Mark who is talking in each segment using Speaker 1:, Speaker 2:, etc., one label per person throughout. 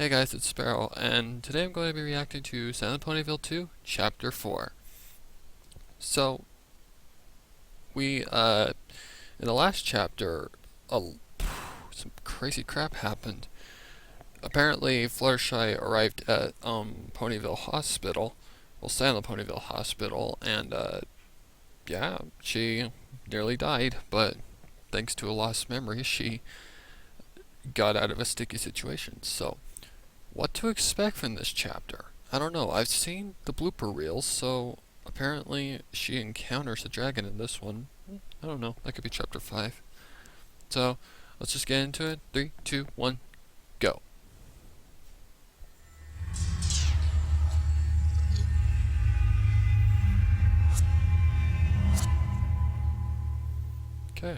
Speaker 1: Hey guys, it's Sparrow, and today I'm going to be reacting to Ponyville 2, Chapter 4. So, in the last chapter, some crazy crap happened. Apparently, Fluttershy arrived at, Ponyville Hospital, Ponyville Hospital, and, yeah, she nearly died, but thanks to a lost memory, she got out of a sticky situation, so what to expect from this chapter? I don't know. I've seen the blooper reels, so apparently she encounters a dragon in this one. I don't know. That could be chapter 5. So, let's just get into it. 3, 2, 1, go. Okay.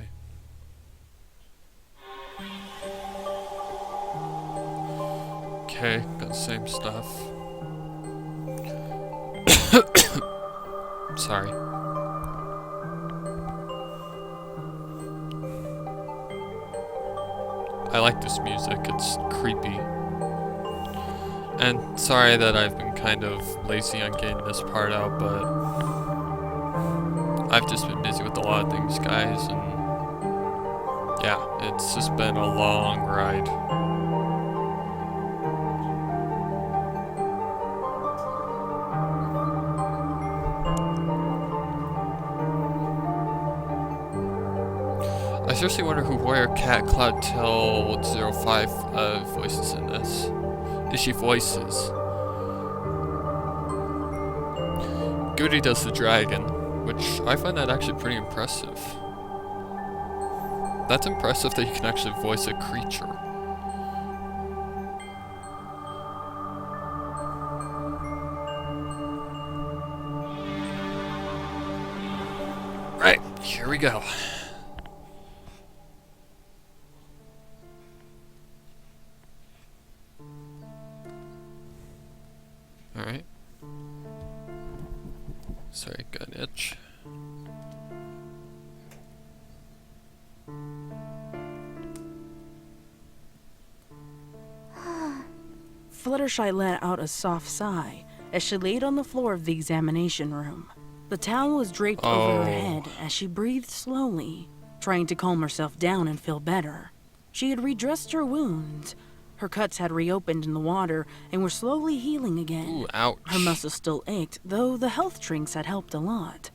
Speaker 1: Okay, got the same stuff. Sorry. I like this music, it's creepy. And sorry that I've been kind of lazy on getting this part out, but I've just been busy with a lot of things, guys, and yeah, it's just been a long ride. I seriously wonder who Warrior Cat Cloud Tail 05 voices in this. Is she voices? Goody does the dragon, which I find that actually pretty impressive. That's impressive that you can actually voice a creature. Right, here we go. Alright. Sorry, got an itch.
Speaker 2: Fluttershy let out a soft sigh as she laid on the floor of the examination room. The towel was draped over her head as she breathed slowly, trying to calm herself down and feel better. She had redressed her wounds. Her cuts had reopened in the water and were slowly healing again.
Speaker 1: Ooh, ouch.
Speaker 2: Her muscles still ached, though the health drinks had helped a lot.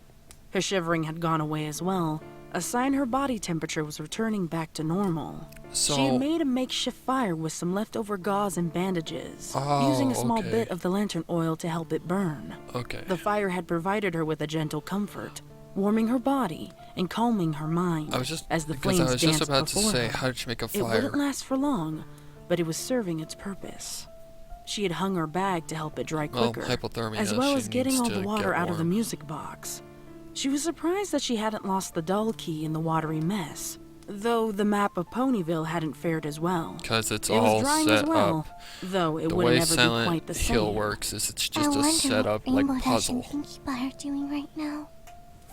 Speaker 2: Her shivering had gone away as well, a sign her body temperature was returning back to normal.
Speaker 1: So,
Speaker 2: she had made a makeshift fire with some leftover gauze and bandages, using a small bit of the lantern oil to help it burn. The fire had provided her with a gentle comfort, warming her body and calming her mind as the flames danced before her.
Speaker 1: I was just about to say, how did she make a fire?
Speaker 2: It wouldn't last for long, but it was serving its purpose. She had hung her bag to help it dry quicker, as well as getting all the water out of the music box. She was surprised that she hadn't lost the doll key in the watery mess, though the map of Ponyville hadn't fared as well.
Speaker 1: Because it's all set up.
Speaker 2: Though it would never be quite the same.
Speaker 1: The way Silent Hill works is it's just a setup like puzzle.
Speaker 3: What Rainbow Dash and Pinkie Pie are doing right now?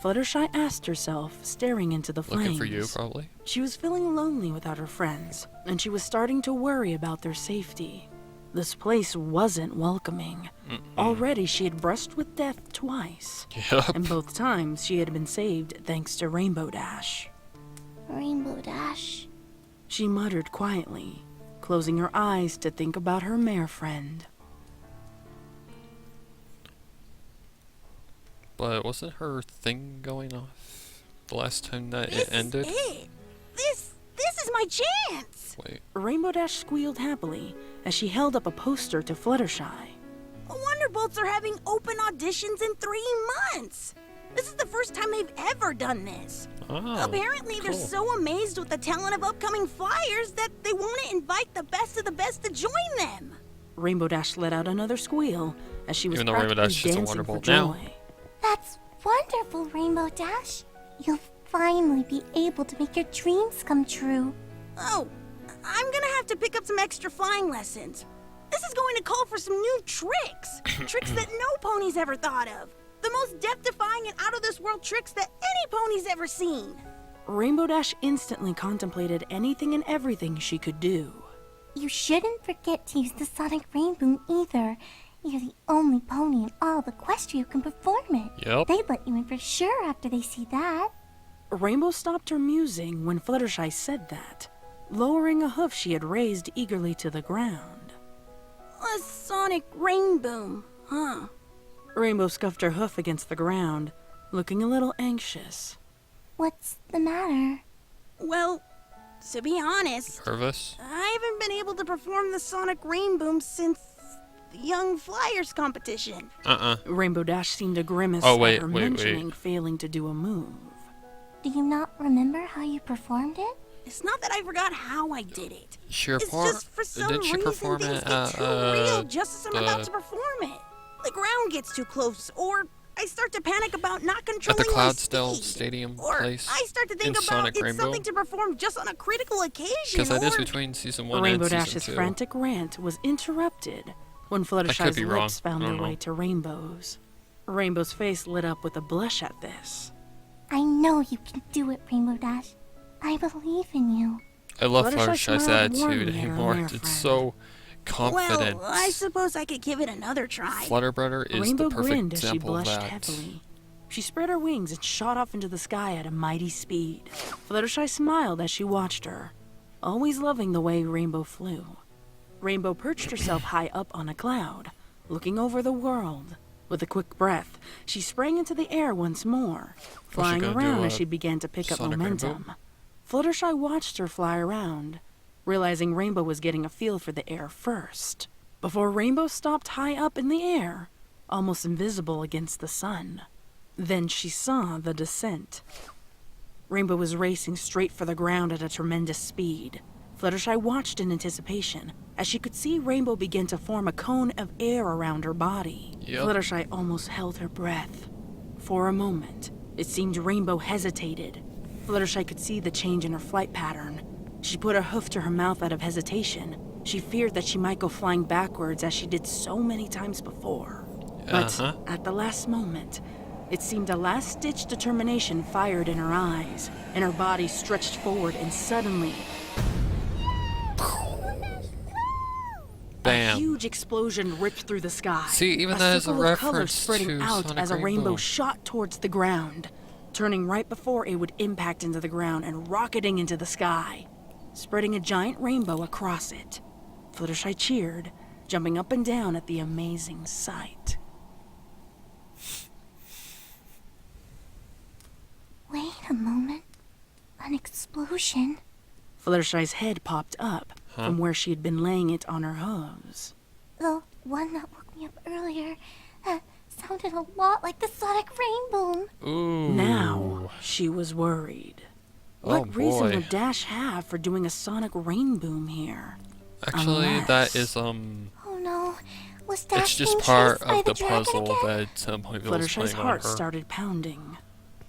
Speaker 2: Fluttershy asked herself, staring into the flames.
Speaker 1: Looking for you, probably.
Speaker 2: She was feeling lonely without her friends, and she was starting to worry about their safety. This place wasn't welcoming. Already she had brushed with death twice. And both times she had been saved thanks to Rainbow Dash.
Speaker 3: Rainbow Dash?
Speaker 2: She muttered quietly, closing her eyes to think about her mare friend.
Speaker 1: But wasn't her thing going off the last time that it ended?
Speaker 3: This is my chance!
Speaker 1: Wait.
Speaker 2: Rainbow Dash squealed happily as she held up a poster to Fluttershy.
Speaker 3: Wonderbolts are having open auditions in 3 months! This is the first time they've ever done this. Apparently they're so amazed with the talent of upcoming flyers that they want to invite the best of the best to join them.
Speaker 2: Rainbow Dash let out another squeal as she was
Speaker 1: Even though Rainbow Dash is
Speaker 2: dancing
Speaker 1: a
Speaker 2: for
Speaker 1: Wonderbolt
Speaker 2: joy.
Speaker 1: now.
Speaker 3: That's wonderful, Rainbow Dash. You'll finally be able to make your dreams come true. Oh, I'm gonna have to pick up some extra flying lessons. This is going to call for some new tricks. Tricks that no pony's ever thought of. The most death-defying and out-of-this-world tricks that any pony's ever seen.
Speaker 2: Rainbow Dash instantly contemplated anything and everything she could do.
Speaker 3: You shouldn't forget to use the sonic rainbow either. You're the only pony in all of Equestria who can perform it.
Speaker 1: Yep.
Speaker 3: They'd let you in for sure after they see that.
Speaker 2: Rainbow stopped her musing when Fluttershy said that, lowering a hoof she had raised eagerly to the ground.
Speaker 3: A sonic rainbow, huh?
Speaker 2: Rainbow scuffed her hoof against the ground, looking a little anxious.
Speaker 3: What's the matter?
Speaker 4: Well, to be honest,
Speaker 1: Nervous?
Speaker 4: I haven't been able to perform the sonic rainbow since the Young Flyers competition.
Speaker 2: Rainbow Dash seemed to grimace
Speaker 1: Oh, wait,
Speaker 2: at her
Speaker 1: wait.
Speaker 2: mentioning failing to do a move.
Speaker 3: Do you not remember how you performed it?
Speaker 4: It's not that I forgot how I did it.
Speaker 1: She
Speaker 4: It's just for some
Speaker 1: didn't she
Speaker 4: reason
Speaker 1: perform
Speaker 4: things
Speaker 1: it
Speaker 4: get
Speaker 1: at
Speaker 4: too real just as I'm about to perform it. The ground gets too close, or I start to panic about not controlling
Speaker 1: at the
Speaker 4: my
Speaker 1: Cloudsdale
Speaker 4: speed.
Speaker 1: Stadium
Speaker 4: Or
Speaker 1: place
Speaker 4: I start to
Speaker 1: in
Speaker 4: think about
Speaker 1: Sonic
Speaker 4: it's
Speaker 1: Rainbow?
Speaker 4: something to perform just on a critical occasion.
Speaker 1: Because that is
Speaker 4: or-
Speaker 1: between season 1
Speaker 2: Rainbow
Speaker 1: and season
Speaker 2: Dash's
Speaker 1: 2.
Speaker 2: frantic rant was interrupted when
Speaker 1: could
Speaker 2: Fluttershy's
Speaker 1: be wrong.
Speaker 2: lips found
Speaker 1: I
Speaker 2: their
Speaker 1: don't
Speaker 2: way
Speaker 1: know.
Speaker 2: to Rainbow's. Rainbow's face lit up with a blush at this.
Speaker 3: I know you can do it, Rainbow Dash. I believe in you.
Speaker 1: I love
Speaker 2: Fluttershy
Speaker 1: Fluttershy's
Speaker 2: smiled
Speaker 1: attitude
Speaker 2: warmly at her
Speaker 1: anymore.
Speaker 2: rare
Speaker 1: It's
Speaker 2: friend.
Speaker 1: so confident.
Speaker 4: Well, I suppose I could give it another try.
Speaker 1: Flutterbrother is
Speaker 2: Rainbow
Speaker 1: the perfect
Speaker 2: grinned as she
Speaker 1: example of
Speaker 2: blushed
Speaker 1: that.
Speaker 2: heavily. She spread her wings and shot off into the sky at a mighty speed. Fluttershy smiled as she watched her, always loving the way Rainbow flew. Rainbow perched herself high up on a cloud, looking over the world. With a quick breath, she sprang into the air once more, flying
Speaker 1: gonna do
Speaker 2: around
Speaker 1: a
Speaker 2: as she began to pick up
Speaker 1: Sonic
Speaker 2: momentum.
Speaker 1: Rainbow?
Speaker 2: Fluttershy watched her fly around, realizing Rainbow was getting a feel for the air first, before Rainbow stopped high up in the air, almost invisible against the sun. Then she saw the descent. Rainbow was racing straight for the ground at a tremendous speed. Fluttershy watched in anticipation as she could see Rainbow begin to form a cone of air around her body.
Speaker 1: Yep.
Speaker 2: Fluttershy almost held her breath. For a moment, it seemed Rainbow hesitated. Fluttershy could see the change in her flight pattern. She put her hoof to her mouth out of hesitation. She feared that she might go flying backwards as she did so many times before. But at the last moment, it seemed a last-ditch determination fired in her eyes, and her body stretched forward, and suddenly, a
Speaker 1: Bam.
Speaker 2: huge explosion ripped through the sky.
Speaker 1: See, even that is a
Speaker 2: circle of color
Speaker 1: reference
Speaker 2: spreading
Speaker 1: to
Speaker 2: out
Speaker 1: Sonic
Speaker 2: as a rainbow
Speaker 1: Rainbow.
Speaker 2: shot towards the ground, turning right before it would impact into the ground and rocketing into the sky, spreading a giant rainbow across it. Fluttershy cheered, jumping up and down at the amazing sight.
Speaker 3: Wait a moment. An explosion?
Speaker 2: Fluttershy's head popped up from where she had been laying it on her hooves.
Speaker 3: The one that woke me up earlier. That sounded a lot like the sonic rainbow.
Speaker 1: Ooh.
Speaker 2: Now she was worried.
Speaker 1: Oh,
Speaker 2: What reason
Speaker 1: boy.
Speaker 2: would Dash have for doing a sonic rainboom here?
Speaker 1: Actually,
Speaker 2: Unless-
Speaker 1: that is
Speaker 3: Oh no. Was Dash
Speaker 1: it's just
Speaker 3: being
Speaker 1: part
Speaker 3: chased by
Speaker 1: of the
Speaker 3: dragon
Speaker 1: puzzle
Speaker 3: again?
Speaker 1: that Ponyville is
Speaker 2: Fluttershy's
Speaker 1: playing on
Speaker 2: heart
Speaker 1: her.
Speaker 2: started pounding.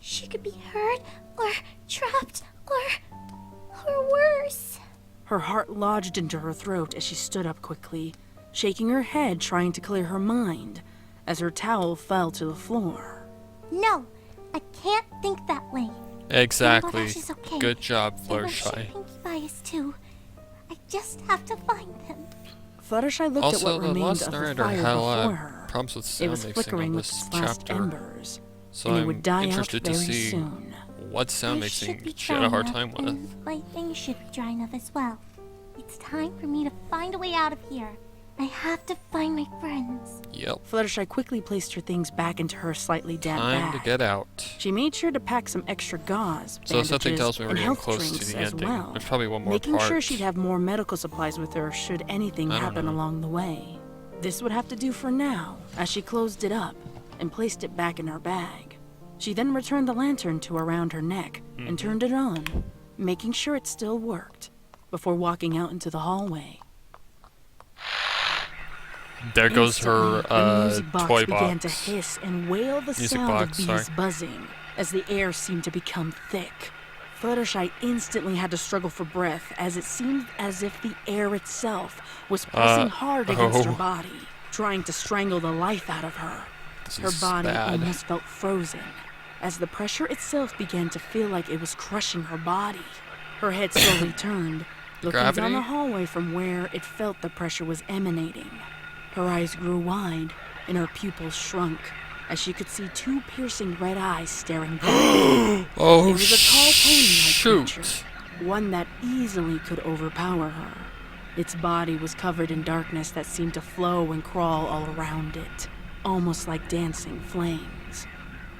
Speaker 3: She could be hurt, or trapped, or worse.
Speaker 2: Her heart lodged into her throat as she stood up quickly, shaking her head trying to clear her mind as her towel fell to the floor.
Speaker 3: No, I can't think that way.
Speaker 1: Exactly.
Speaker 3: Dash is okay.
Speaker 1: Good job,
Speaker 3: They were
Speaker 1: Fluttershy.
Speaker 3: Pinkie Bias too. I just have to find them.
Speaker 2: Fluttershy looked
Speaker 1: Also,
Speaker 2: at what
Speaker 1: the
Speaker 2: remained
Speaker 1: last
Speaker 2: of the
Speaker 1: narrator
Speaker 2: fire
Speaker 1: had a lot
Speaker 2: before
Speaker 1: of
Speaker 2: her.
Speaker 1: problems with
Speaker 2: It
Speaker 1: sound
Speaker 2: was
Speaker 1: mixing
Speaker 2: flickering
Speaker 1: on
Speaker 2: with
Speaker 1: this
Speaker 2: its last
Speaker 1: chapter.
Speaker 2: embers,
Speaker 1: So
Speaker 2: and it
Speaker 1: I'm
Speaker 2: would die out
Speaker 1: interested to
Speaker 2: very
Speaker 1: see
Speaker 2: soon.
Speaker 1: what sound
Speaker 3: I should
Speaker 1: mixing
Speaker 3: be
Speaker 1: she had a hard
Speaker 3: drying
Speaker 1: time
Speaker 3: up,
Speaker 1: with.
Speaker 3: and my things should be drying up as well. It's time for me to find a way out of here. I have to find my friends.
Speaker 1: Yep.
Speaker 2: Fluttershy quickly placed her things back into her slightly damp
Speaker 1: Time
Speaker 2: bag.
Speaker 1: to get out.
Speaker 2: She made sure to pack some extra gauze,
Speaker 1: So something
Speaker 2: bandages,
Speaker 1: tells me we're
Speaker 2: and
Speaker 1: getting
Speaker 2: health
Speaker 1: close to
Speaker 2: drinks
Speaker 1: the
Speaker 2: as
Speaker 1: ending.
Speaker 2: well,
Speaker 1: There's probably one more
Speaker 2: making
Speaker 1: part.
Speaker 2: sure she'd have more medical supplies with her should anything
Speaker 1: I don't
Speaker 2: happen
Speaker 1: know.
Speaker 2: along the way. This would have to do for now, as she closed it up and placed it back in her bag. She then returned the lantern to around her neck and turned it on, making sure it still worked, before walking out into the hallway.
Speaker 1: There goes her
Speaker 2: Instantly, the music box
Speaker 1: toy
Speaker 2: began to
Speaker 1: box.
Speaker 2: hiss and wail the
Speaker 1: Music
Speaker 2: sound
Speaker 1: box,
Speaker 2: of bees
Speaker 1: sorry.
Speaker 2: buzzing as the air seemed to become thick. Fluttershy instantly had to struggle for breath as it seemed as if the air itself was pressing hard against her
Speaker 1: oh.
Speaker 2: body, trying to strangle the life out of her.
Speaker 1: This
Speaker 2: Her
Speaker 1: is
Speaker 2: body
Speaker 1: bad.
Speaker 2: almost felt frozen as the pressure itself began to feel like it was crushing her body. Her head slowly turned, Looking
Speaker 1: Gravity?
Speaker 2: down the hallway from where it felt the pressure was emanating, her eyes grew wide and her pupils shrunk as she could see two piercing red eyes staring back.
Speaker 1: Oh,
Speaker 2: It was a tall pony-like
Speaker 1: shoot.
Speaker 2: creature, one that easily could overpower her. Its body was covered in darkness that seemed to flow and crawl all around it, almost like dancing flames.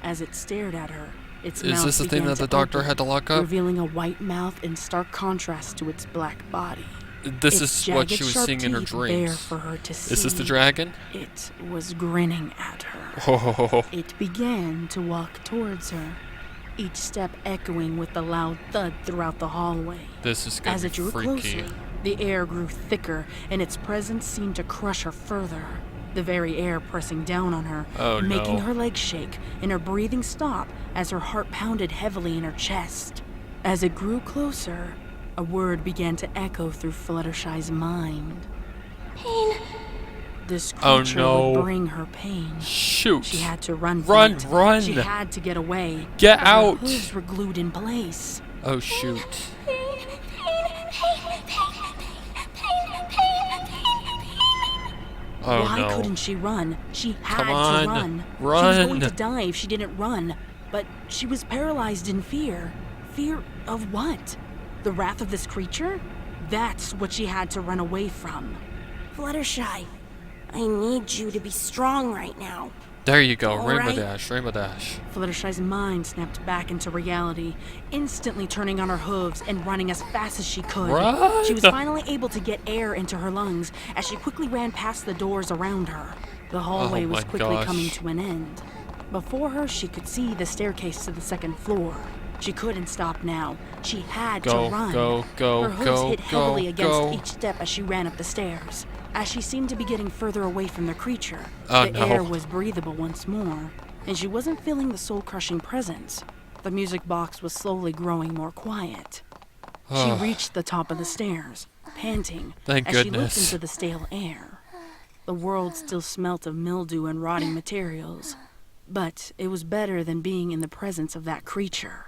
Speaker 2: As it stared at her, its
Speaker 1: Is
Speaker 2: mouth
Speaker 1: this the thing
Speaker 2: began
Speaker 1: that the
Speaker 2: to
Speaker 1: doctor
Speaker 2: open,
Speaker 1: had to lock up?
Speaker 2: revealing a white mouth in stark contrast to its black body.
Speaker 1: This
Speaker 2: Its
Speaker 1: is what
Speaker 2: jagged,
Speaker 1: she was
Speaker 2: sharp
Speaker 1: seeing in her
Speaker 2: teeth bare
Speaker 1: dreams.
Speaker 2: for her to see.
Speaker 1: Is this the dragon?
Speaker 2: It was grinning at her.
Speaker 1: Oh,
Speaker 2: It began to walk towards her, each step echoing with the loud thud throughout the hallway.
Speaker 1: this is gonna
Speaker 2: As
Speaker 1: be
Speaker 2: it drew
Speaker 1: freaky.
Speaker 2: closer, the air grew thicker, and its presence seemed to crush her further. The very air pressing down on her,
Speaker 1: Oh,
Speaker 2: making
Speaker 1: no.
Speaker 2: her legs shake and her breathing stop as her heart pounded heavily in her chest. As it grew closer, a word began to echo through Fluttershy's mind.
Speaker 3: Pain.
Speaker 2: This
Speaker 1: Oh,
Speaker 2: creature
Speaker 1: no.
Speaker 2: would bring her pain.
Speaker 1: Shoot.
Speaker 2: She had to run from
Speaker 1: Run,
Speaker 2: it.
Speaker 1: run.
Speaker 2: She had to get away.
Speaker 1: Get
Speaker 2: but her
Speaker 1: out.
Speaker 2: hooves were glued in place.
Speaker 1: Oh, shoot.
Speaker 3: Pain. Pain. Pain. Pain. Pain. Pain. Pain.
Speaker 1: Oh,
Speaker 2: Why
Speaker 1: no.
Speaker 2: couldn't she run? She had
Speaker 1: Come on,
Speaker 2: to run. She was
Speaker 1: run.
Speaker 2: going to die if she didn't run. But she was paralyzed in fear. Fear of what? The wrath of this creature? That's what she had to run away from.
Speaker 4: Fluttershy, I need you to be strong right now.
Speaker 1: There you go.
Speaker 4: All
Speaker 1: Rainbow
Speaker 4: right.
Speaker 1: Dash. Rainbow Dash.
Speaker 2: Fluttershy's mind snapped back into reality, instantly turning on her hooves and running as fast as she could.
Speaker 1: Run!
Speaker 2: She was finally able to get air into her lungs as she quickly ran past the doors around her. The hallway
Speaker 1: Oh
Speaker 2: was
Speaker 1: my
Speaker 2: quickly
Speaker 1: gosh.
Speaker 2: coming to an end. Before her, she could see the staircase to the second floor. She couldn't stop now. She had
Speaker 1: Go,
Speaker 2: to run.
Speaker 1: go, go,
Speaker 2: Her hooves
Speaker 1: go,
Speaker 2: hit heavily
Speaker 1: go,
Speaker 2: against
Speaker 1: go.
Speaker 2: each step as she ran up the stairs. As she seemed to be getting further away from the creature,
Speaker 1: Oh,
Speaker 2: the
Speaker 1: no.
Speaker 2: air was breathable once more, and she wasn't feeling the soul-crushing presence. The music box was slowly growing more quiet. She reached the top of the stairs, panting,
Speaker 1: Thank
Speaker 2: as she looked
Speaker 1: goodness.
Speaker 2: into the stale air. The world still smelt of mildew and rotting materials, but it was better than being in the presence of that creature.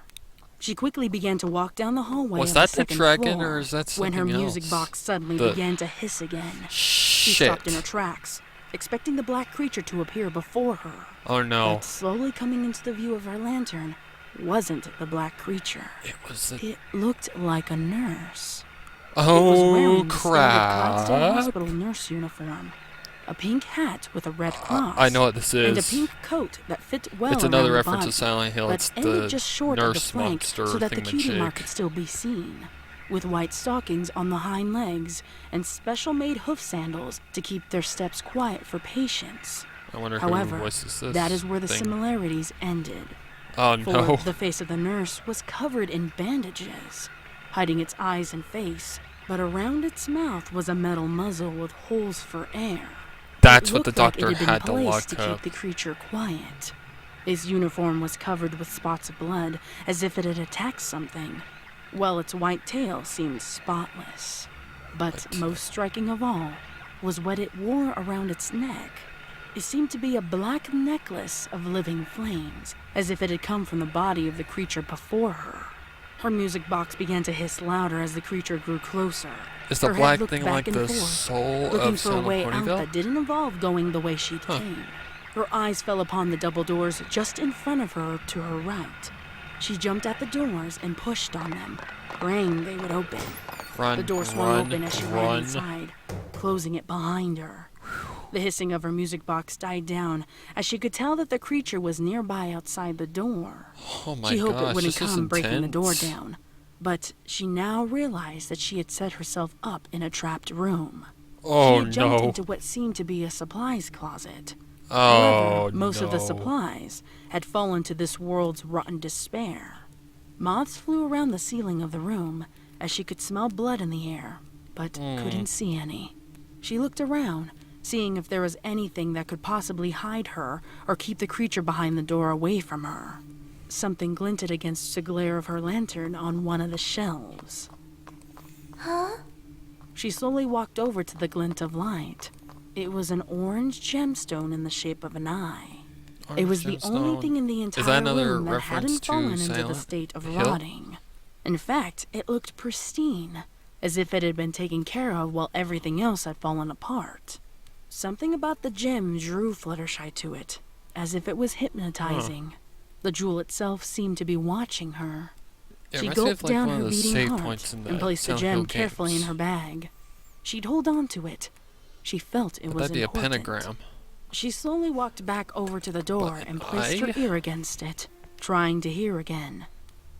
Speaker 2: She quickly began to walk down the hallway
Speaker 1: Was
Speaker 2: of
Speaker 1: that
Speaker 2: the
Speaker 1: the
Speaker 2: second
Speaker 1: dragon,
Speaker 2: floor
Speaker 1: or is that
Speaker 2: when her
Speaker 1: something
Speaker 2: music
Speaker 1: else?
Speaker 2: box suddenly
Speaker 1: The-
Speaker 2: began to hiss again. She
Speaker 1: Shit.
Speaker 2: stopped in her tracks, expecting the black creature to appear before her.
Speaker 1: Oh, no.
Speaker 2: But slowly coming into the view of her lantern wasn't the black creature.
Speaker 1: It was the...
Speaker 2: It looked like a nurse. It was wearing
Speaker 1: Oh,
Speaker 2: the standard Clydesdale
Speaker 1: crap.
Speaker 2: Hospital nurse uniform, a pink hat with a red cross.
Speaker 1: I know what this
Speaker 2: And a
Speaker 1: is.
Speaker 2: pink coat that fit well
Speaker 1: It's another
Speaker 2: around
Speaker 1: reference
Speaker 2: the
Speaker 1: to
Speaker 2: body,
Speaker 1: Silent Hill.
Speaker 2: but
Speaker 1: It's
Speaker 2: ended
Speaker 1: the
Speaker 2: just short of the
Speaker 1: nurse
Speaker 2: flank
Speaker 1: monster
Speaker 2: so that the cutie mark
Speaker 1: thingamajig.
Speaker 2: could still be seen, with white stockings on the hind legs and special-made hoof sandals to keep their steps quiet for patients.
Speaker 1: I wonder
Speaker 2: However,
Speaker 1: who voices this
Speaker 2: that is where the
Speaker 1: thing.
Speaker 2: similarities ended.
Speaker 1: Oh,
Speaker 2: For
Speaker 1: no.
Speaker 2: the face of the nurse was covered in bandages, hiding its eyes and face, but around its mouth was a metal muzzle with holes for air.
Speaker 1: That's
Speaker 2: It
Speaker 1: what the
Speaker 2: looked like
Speaker 1: doctor
Speaker 2: it had
Speaker 1: had to
Speaker 2: been
Speaker 1: lock
Speaker 2: placed to
Speaker 1: up.
Speaker 2: keep the creature quiet. His uniform was covered with spots of blood, as if it had attacked something, while its white tail seemed spotless. But
Speaker 1: What?
Speaker 2: most striking of all was what it wore around its neck. It seemed to be a black necklace of living flames, as if it had come from the body of the creature before her. Her music box began to hiss louder as the creature grew closer.
Speaker 1: Is the
Speaker 2: Her head
Speaker 1: black
Speaker 2: looked
Speaker 1: thing
Speaker 2: back
Speaker 1: like
Speaker 2: and
Speaker 1: the
Speaker 2: forth,
Speaker 1: soul
Speaker 2: looking
Speaker 1: of
Speaker 2: for a
Speaker 1: Silent
Speaker 2: way out
Speaker 1: Ponyville?
Speaker 2: that didn't involve going the way she'd came. Her eyes fell upon the double doors just in front of her to her right. She jumped at the doors and pushed on them, praying they would open.
Speaker 1: Run,
Speaker 2: The door swung
Speaker 1: run,
Speaker 2: open as she ran
Speaker 1: run.
Speaker 2: inside, closing it behind her. The hissing of her music box died down as she could tell that the creature was nearby outside the door.
Speaker 1: Oh my
Speaker 2: She hoped
Speaker 1: gosh,
Speaker 2: it wouldn't
Speaker 1: this is
Speaker 2: come breaking the door
Speaker 1: intense.
Speaker 2: down, but she now realized that she had set herself up in a trapped room.
Speaker 1: Oh,
Speaker 2: She had jumped
Speaker 1: no.
Speaker 2: into what seemed to be a supplies closet.
Speaker 1: Oh,
Speaker 2: However, most of the
Speaker 1: no.
Speaker 2: supplies had fallen to this world's rotten despair. Moths flew around the ceiling of the room as she could smell blood in the air, but couldn't see any. She looked around, seeing if there was anything that could possibly hide her or keep the creature behind the door away from her. Something glinted against the glare of her lantern on one of the shelves.
Speaker 3: Huh?
Speaker 2: She slowly walked over to the glint of light. It was an orange gemstone in the shape of an eye. It was the only
Speaker 1: Gemstone.
Speaker 2: thing in the
Speaker 1: Is
Speaker 2: entire
Speaker 1: that another
Speaker 2: room that
Speaker 1: reference
Speaker 2: hadn't
Speaker 1: to
Speaker 2: fallen into the
Speaker 1: Silent
Speaker 2: state of
Speaker 1: Hill?
Speaker 2: rotting. In fact, it looked pristine, as if it had been taken care of while everything else had fallen apart. Something about the gem drew Fluttershy to it, as if it was hypnotizing. The jewel itself seemed to be watching her.
Speaker 1: It
Speaker 2: She
Speaker 1: reminds me
Speaker 2: gulped
Speaker 1: of like
Speaker 2: down
Speaker 1: one
Speaker 2: her
Speaker 1: of the
Speaker 2: beating
Speaker 1: save
Speaker 2: heart
Speaker 1: points in the
Speaker 2: and placed the
Speaker 1: Silent Hill
Speaker 2: gem carefully in
Speaker 1: games.
Speaker 2: her bag. She'd hold on to it. She felt it
Speaker 1: But
Speaker 2: was
Speaker 1: that'd be
Speaker 2: important.
Speaker 1: a pentagram.
Speaker 2: She slowly walked back over to the door
Speaker 1: But
Speaker 2: and placed her
Speaker 1: I-
Speaker 2: ear against it, trying to hear again.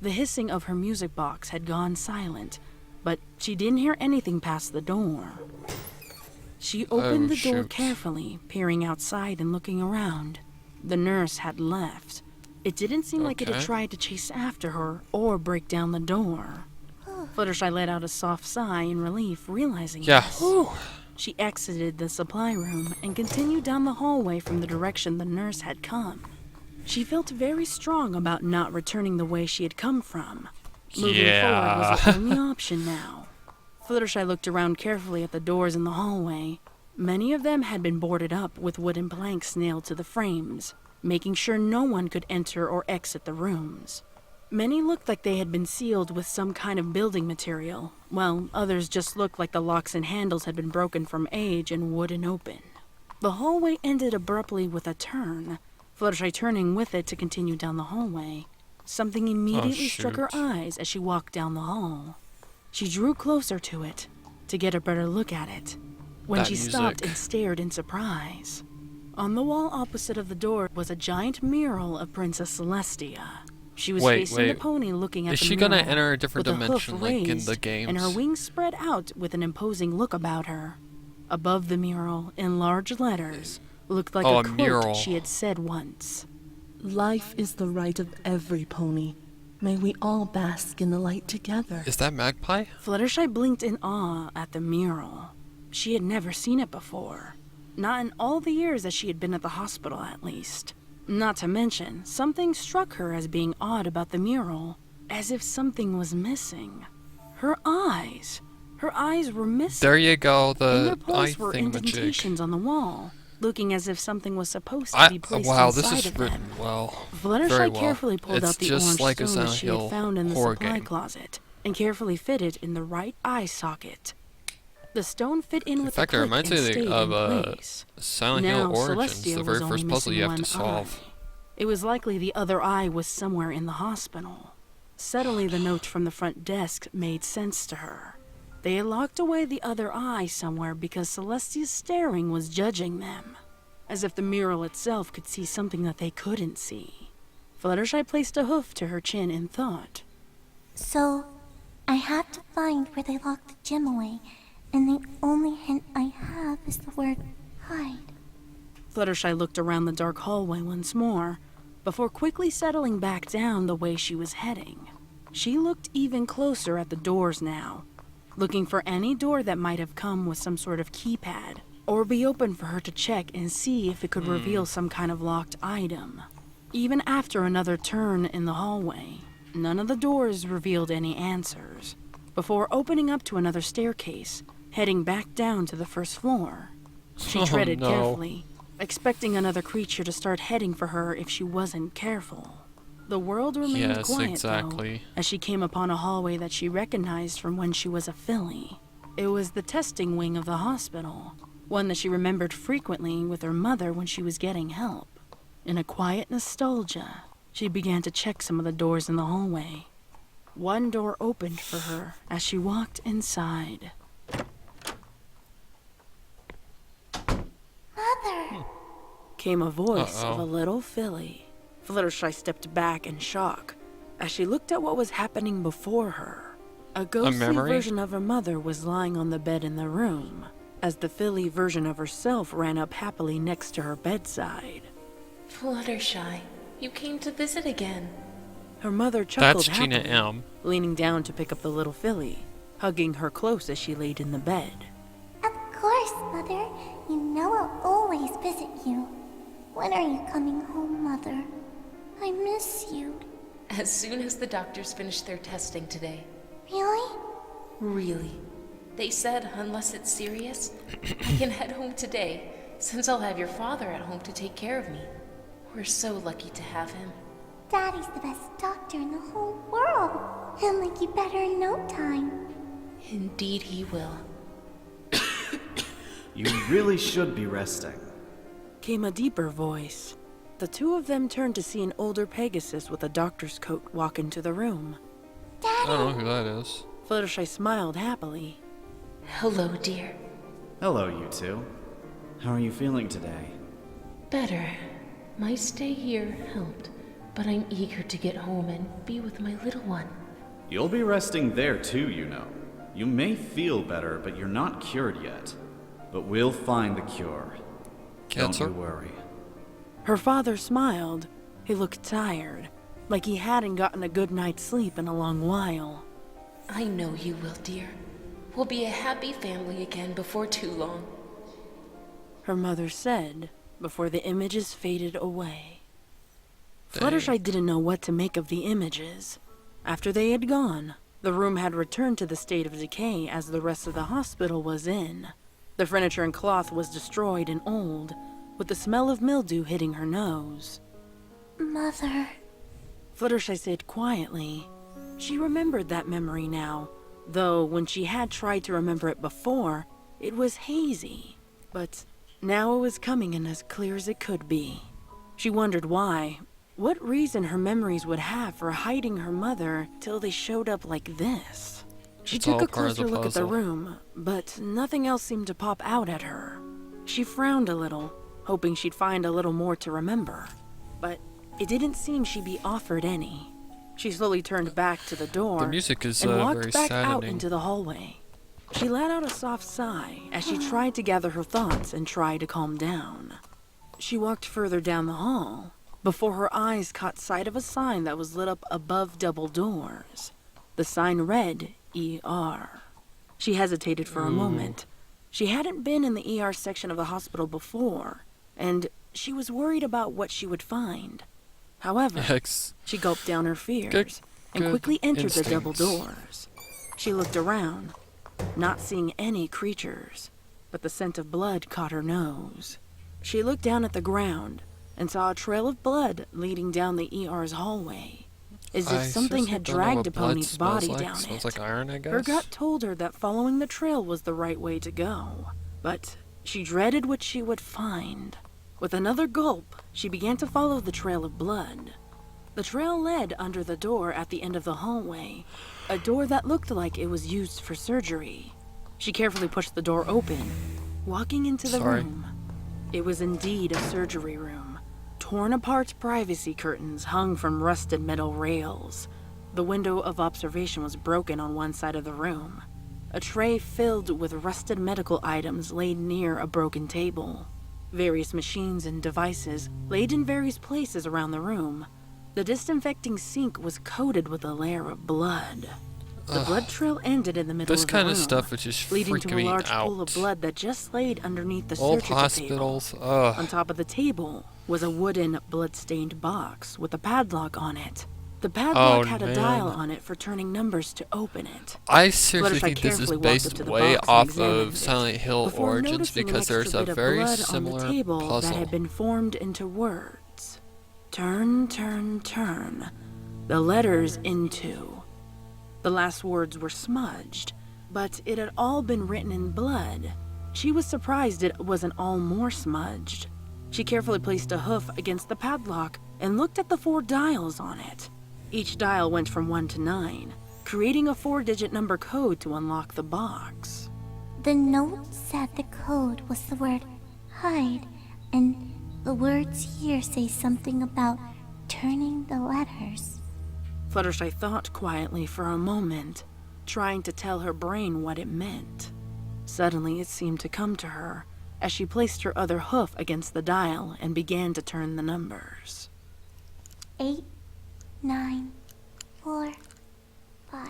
Speaker 2: The hissing of her music box had gone silent, but she didn't hear anything past the door. She opened the door
Speaker 1: shoot.
Speaker 2: carefully, peering outside and looking around. The nurse had left. It didn't seem like it had
Speaker 1: Okay.
Speaker 2: tried to chase after her or break down the door. Fluttershy let out a soft sigh in relief, realizing
Speaker 1: Yeah.
Speaker 2: this.
Speaker 1: Whew.
Speaker 2: She exited the supply room and continued down the hallway from the direction the nurse had come. She felt very strong about not returning the way she had come from. Moving forward was the only option now. Fluttershy looked around carefully at the doors in the hallway. Many of them had been boarded up with wooden planks nailed to the frames, making sure no one could enter or exit the rooms. Many looked like they had been sealed with some kind of building material, while others just looked like the locks and handles had been broken from age and wooden open. The hallway ended abruptly with a turn, Fluttershy turning with it to continue down the hallway. Something immediately struck her
Speaker 1: shoot.
Speaker 2: eyes as she walked down the hall. She drew closer to it to get a better look at it, when
Speaker 1: That
Speaker 2: she stopped
Speaker 1: music.
Speaker 2: and stared in surprise. On the wall opposite of the door was a giant mural of Princess Celestia. She was facing the
Speaker 1: wait.
Speaker 2: pony looking at
Speaker 1: Is
Speaker 2: the
Speaker 1: she
Speaker 2: mural,
Speaker 1: gonna enter a different
Speaker 2: with a hoof
Speaker 1: dimension like in the
Speaker 2: raised,
Speaker 1: games?
Speaker 2: and her wings spread out with an imposing look about her. Above the mural, in large letters, looked like
Speaker 1: Oh,
Speaker 2: a
Speaker 1: a
Speaker 2: quote
Speaker 1: mural.
Speaker 2: she had said once.
Speaker 5: Life is the right of every pony. May we all bask in the light together.
Speaker 1: Is that Magpie?
Speaker 2: Fluttershy blinked in awe at the mural. She had never seen it before. Not in all the years that she had been at the hospital, at least. Not to mention, something struck her as being odd about the mural, as if something was missing. Her eyes! Her eyes were missing.
Speaker 1: There you go,
Speaker 2: In their
Speaker 1: the eye
Speaker 2: place were
Speaker 1: thingamajig.
Speaker 2: indentations on the wall, looking as if something was supposed to be placed
Speaker 1: Wow,
Speaker 2: inside
Speaker 1: this is
Speaker 2: of
Speaker 1: written
Speaker 2: them.
Speaker 1: well.
Speaker 2: Fluttershy
Speaker 1: Very well.
Speaker 2: carefully pulled
Speaker 1: It's
Speaker 2: out the
Speaker 1: just
Speaker 2: orange
Speaker 1: like a
Speaker 2: stone that
Speaker 1: Silent
Speaker 2: she had
Speaker 1: Hill
Speaker 2: found in the
Speaker 1: horror
Speaker 2: supply
Speaker 1: game.
Speaker 2: closet and carefully fitted in the right eye socket. The stone fit in
Speaker 1: In
Speaker 2: with
Speaker 1: fact,
Speaker 2: a
Speaker 1: it
Speaker 2: click
Speaker 1: reminds
Speaker 2: and
Speaker 1: me
Speaker 2: stayed
Speaker 1: of
Speaker 2: in place.
Speaker 1: Silent
Speaker 2: Now,
Speaker 1: Hill Origins,
Speaker 2: Celestia
Speaker 1: the
Speaker 2: was
Speaker 1: very
Speaker 2: only
Speaker 1: first puzzle you have to
Speaker 2: missing
Speaker 1: solve.
Speaker 2: one eye. It was likely the other eye was somewhere in the hospital. Suddenly, the note from the front desk made sense to her. They had locked away the other eye somewhere because Celestia's staring was judging them, as if the mural itself could see something that they couldn't see. Fluttershy placed a hoof to her chin in thought.
Speaker 3: So, I had to find where they locked the gem away, and the only hint I have is the word hide.
Speaker 2: Fluttershy looked around the dark hallway once more, before quickly settling back down the way she was heading. She looked even closer at the doors now, looking for any door that might have come with some sort of keypad, or be open for her to check and see if it could reveal some kind of locked item. Even after another turn in the hallway, none of the doors revealed any answers, before opening up to another staircase, heading back down to the first floor. She
Speaker 1: Oh,
Speaker 2: treaded
Speaker 1: no.
Speaker 2: carefully, expecting another creature to start heading for her if she wasn't careful. The world remained
Speaker 1: Yes,
Speaker 2: quiet,
Speaker 1: exactly.
Speaker 2: though, as she came upon a hallway that she recognized from when she was a filly. It was the testing wing of the hospital, one that she remembered frequently with her mother when she was getting help. In a quiet nostalgia, she began to check some of the doors in the hallway. One door opened for her as she walked inside.
Speaker 3: Mother!
Speaker 2: Came a voice of
Speaker 1: Uh-oh.
Speaker 2: a little filly. Fluttershy stepped back in shock as she looked at what was happening before her. A ghostly
Speaker 1: memory?
Speaker 2: version of her mother was lying on the bed in the room, as the filly version of herself ran up happily next to her bedside.
Speaker 6: Fluttershy, you came to visit again.
Speaker 2: Her mother chuckled
Speaker 1: That's Gina
Speaker 2: happily,
Speaker 1: M.
Speaker 2: leaning down to pick up the little filly, hugging her close as she laid in the bed.
Speaker 3: Of course, Mother. You know I'll always visit you. When are you coming home, Mother? I miss you.
Speaker 6: As soon as the doctors finish their testing today.
Speaker 3: Really?
Speaker 6: Really. They said, unless it's serious, I can head home today, since I'll have your father at home to take care of me. We're so lucky to have him.
Speaker 3: Daddy's the best doctor in the whole world. He'll make you better in no time.
Speaker 6: Indeed he will.
Speaker 7: You really should be resting.
Speaker 2: Came a deeper voice. The two of them turned to see an older Pegasus with a doctor's coat walk into the room.
Speaker 1: I don't know who that is.
Speaker 2: Fluttershy smiled happily.
Speaker 6: Hello, dear.
Speaker 7: Hello, you two. How are you feeling today?
Speaker 6: Better. My stay here helped, but I'm eager to get home and be with my little one.
Speaker 7: You'll be resting there too, you know. You may feel better, but you're not cured yet. But we'll find the cure.
Speaker 1: Cancer?
Speaker 7: Don't you worry.
Speaker 2: Her father smiled. He looked tired, like he hadn't gotten a good night's sleep in a long while.
Speaker 6: I know you will, dear. We'll be a happy family again before too long.
Speaker 2: Her mother said, before the images faded away.
Speaker 1: Dang.
Speaker 2: Fluttershy didn't know what to make of the images. After they had gone, the room had returned to the state of decay as the rest of the hospital was in. The furniture and cloth was destroyed and old, with the smell of mildew hitting her nose.
Speaker 3: Mother.
Speaker 2: Fluttershy said quietly. She remembered that memory now, though when she had tried to remember it before, it was hazy. But now it was coming in as clear as it could be. She wondered why, what reason her memories would have for hiding her mother till they showed up like this. She
Speaker 1: It's
Speaker 2: took
Speaker 1: all
Speaker 2: a
Speaker 1: part of the
Speaker 2: closer look at the
Speaker 1: puzzle.
Speaker 2: room, but nothing else seemed to pop out at her. She frowned a little, hoping she'd find a little more to remember. But it didn't seem she'd be offered any. She slowly turned back to the door
Speaker 1: The music is
Speaker 2: and walked
Speaker 1: very
Speaker 2: back out
Speaker 1: saddening.
Speaker 2: into the hallway. She let out a soft sigh as she tried to gather her thoughts and try to calm down. She walked further down the hall before her eyes caught sight of a sign that was lit up above double doors. The sign read ER. She hesitated for a moment. She hadn't been in the ER section of the hospital before, and she was worried about what she would find. However,
Speaker 1: X.
Speaker 2: she gulped down her fears and
Speaker 1: good
Speaker 2: quickly entered the double
Speaker 1: instincts.
Speaker 2: doors. She looked around, not seeing any creatures, but the scent of blood caught her nose. She looked down at the ground and saw a trail of blood leading down the ER's hallway, as if
Speaker 1: I
Speaker 2: something
Speaker 1: seriously
Speaker 2: had
Speaker 1: don't know
Speaker 2: dragged
Speaker 1: what
Speaker 2: a
Speaker 1: blood
Speaker 2: pony's
Speaker 1: smells
Speaker 2: body
Speaker 1: like.
Speaker 2: down
Speaker 1: Smells
Speaker 2: it.
Speaker 1: like iron, I guess.
Speaker 2: Her gut told her that following the trail was the right way to go, but she dreaded what she would find. With another gulp, she began to follow the trail of blood. The trail led under the door at the end of the hallway, a door that looked like it was used for surgery. She carefully pushed the door open, walking into the
Speaker 1: Sorry.
Speaker 2: room. It was indeed a surgery room. Torn apart privacy curtains hung from rusted metal rails. The window of observation was broken on one side of the room. A tray filled with rusted medical items laid near a broken table. Various machines and devices laid in various places around the room. The disinfecting sink was coated with a layer of blood. The blood trail ended in the middle
Speaker 1: This
Speaker 2: of the
Speaker 1: kind
Speaker 2: room,
Speaker 1: of stuff is just
Speaker 2: leading to
Speaker 1: freaking
Speaker 2: a
Speaker 1: me
Speaker 2: large pool of
Speaker 1: out.
Speaker 2: blood that just laid underneath the
Speaker 1: Old
Speaker 2: surgical
Speaker 1: hospitals.
Speaker 2: table.
Speaker 1: Ugh.
Speaker 2: On top of the table was a wooden, blood-stained box with a padlock on it. The padlock had a
Speaker 1: man.
Speaker 2: dial on it for turning numbers to open it.
Speaker 1: I seriously
Speaker 2: Fluttershy
Speaker 1: think this is
Speaker 2: carefully walked up
Speaker 1: based
Speaker 2: to the
Speaker 1: way
Speaker 2: box and
Speaker 1: off
Speaker 2: examined
Speaker 1: of
Speaker 2: it,
Speaker 1: Silent Hill
Speaker 2: before
Speaker 1: Origins
Speaker 2: noticing an
Speaker 1: because there's
Speaker 2: extra
Speaker 1: a
Speaker 2: bit of
Speaker 1: very
Speaker 2: blood
Speaker 1: similar
Speaker 2: on the table
Speaker 1: puzzle.
Speaker 2: that had been formed into words. Turn, turn, turn. The letters into. The last words were smudged, but it had all been written in blood. She was surprised it wasn't all more smudged. She carefully placed a hoof against the padlock and looked at the 4 dials on it. Each dial went from 1 to 9, creating a 4-digit number code to unlock the box.
Speaker 3: The note said the code was the word hide, and the words here say something about turning the letters.
Speaker 2: Fluttershy thought quietly for a moment, trying to tell her brain what it meant. Suddenly it seemed to come to her as she placed her other hoof against the dial and began to turn the numbers.
Speaker 3: 8, 9, 4, 5.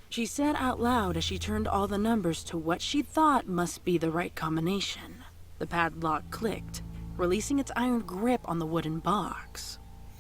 Speaker 2: She said out loud as she turned all the numbers to what she thought must be the right combination. The padlock clicked, releasing its iron grip on the wooden box.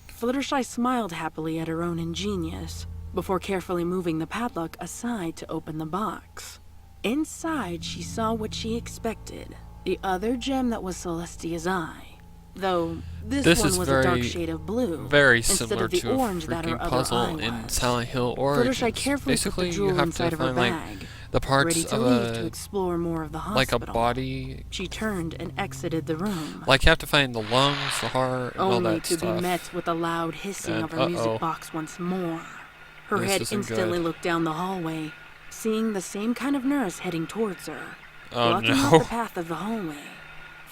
Speaker 2: Fluttershy smiled happily at her own ingenious, before carefully moving the padlock aside to open the box. Inside, she saw what she expected, the other gem that was Celestia's eye. Though this
Speaker 1: This
Speaker 2: one
Speaker 1: is
Speaker 2: was a dark
Speaker 1: very,
Speaker 2: shade of blue,
Speaker 1: very
Speaker 2: instead
Speaker 1: similar
Speaker 2: of the
Speaker 1: to a
Speaker 2: orange that her
Speaker 1: freaking
Speaker 2: other
Speaker 1: puzzle
Speaker 2: eye
Speaker 1: in
Speaker 2: was.
Speaker 1: Silent Hill Origins.
Speaker 2: Fluttershy carefully
Speaker 1: Basically,
Speaker 2: put the
Speaker 1: you
Speaker 2: jewel
Speaker 1: have
Speaker 2: inside
Speaker 1: to
Speaker 2: of her
Speaker 1: find like
Speaker 2: bag,
Speaker 1: the parts
Speaker 2: ready to
Speaker 1: of
Speaker 2: leave to
Speaker 1: a
Speaker 2: explore more of the
Speaker 1: like a
Speaker 2: hospital.
Speaker 1: body.
Speaker 2: She turned and exited the room,
Speaker 1: Like you have to find the lungs, the heart, and all
Speaker 2: only
Speaker 1: that
Speaker 2: to
Speaker 1: stuff.
Speaker 2: be met with a loud hissing
Speaker 1: And,
Speaker 2: of her music box once more. Her
Speaker 1: This
Speaker 2: head
Speaker 1: isn't
Speaker 2: instantly
Speaker 1: good.
Speaker 2: looked down the hallway, seeing the same kind of nurse heading towards her,
Speaker 1: Oh
Speaker 2: blocking off
Speaker 1: no.
Speaker 2: the path of the hallway.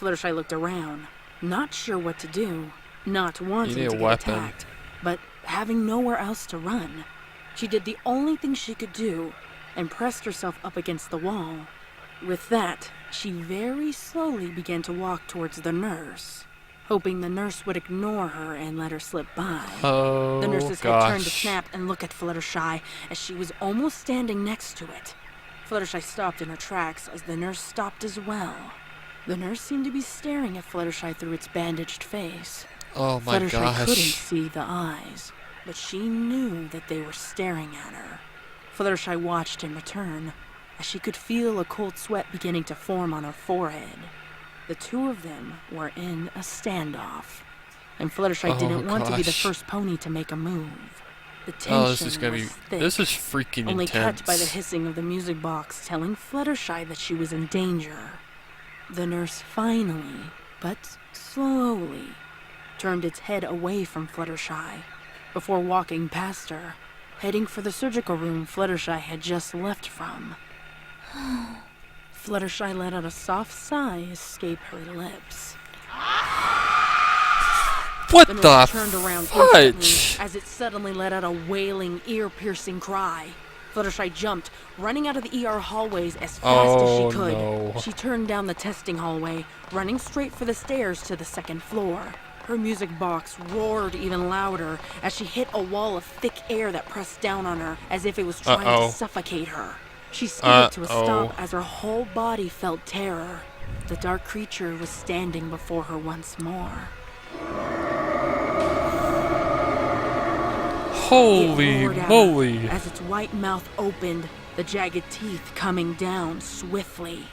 Speaker 2: Fluttershy looked around, not sure what to do, not wanting
Speaker 1: need a
Speaker 2: to get
Speaker 1: weapon.
Speaker 2: attacked, but having nowhere else to run. She did the only thing she could do and pressed herself up against the wall. With that, she very slowly began to walk towards the nurse, hoping the nurse would ignore her and let her slip by.
Speaker 1: Oh
Speaker 2: The nurse's head turned to
Speaker 1: gosh.
Speaker 2: snap and look at Fluttershy as she was almost standing next to it. Fluttershy stopped in her tracks as the nurse stopped as well. The nurse seemed to be staring at Fluttershy through its bandaged face.
Speaker 1: Oh my
Speaker 2: Fluttershy couldn't
Speaker 1: gosh.
Speaker 2: see the eyes, but she knew that they were staring at her. Fluttershy watched in return, as she could feel a cold sweat beginning to form on her forehead. The two of them were in a standoff, and Fluttershy
Speaker 1: Oh,
Speaker 2: didn't want to be the
Speaker 1: gosh.
Speaker 2: first pony to make a move. The tension
Speaker 1: Oh, this is gonna be.
Speaker 2: was thick,
Speaker 1: This is freaking
Speaker 2: only
Speaker 1: intense.
Speaker 2: cut by the hissing of the music box telling Fluttershy that she was in danger. The nurse finally, but slowly, turned its head away from Fluttershy before walking past her, heading for the surgical room Fluttershy had just left from. Fluttershy let out a soft sigh escape her lips.
Speaker 1: What
Speaker 2: The
Speaker 1: the
Speaker 2: nurse turned around instantly
Speaker 1: fudge?
Speaker 2: as it suddenly let out a wailing, ear-piercing cry. Fluttershy jumped, running out of the ER hallways as fast as
Speaker 1: Oh,
Speaker 2: she could.
Speaker 1: no.
Speaker 2: She turned down the testing hallway, running straight for the stairs to the second floor. Her music box roared even louder as she hit a wall of thick air that pressed down on her as if it was trying
Speaker 1: Uh-oh.
Speaker 2: to suffocate her. She skidded to a
Speaker 1: Uh-oh.
Speaker 2: stop as her whole body felt terror. The dark creature was standing before her once more.
Speaker 1: Holy
Speaker 2: It roared at her
Speaker 1: moly.
Speaker 2: as its white mouth opened, the jagged teeth coming down swiftly.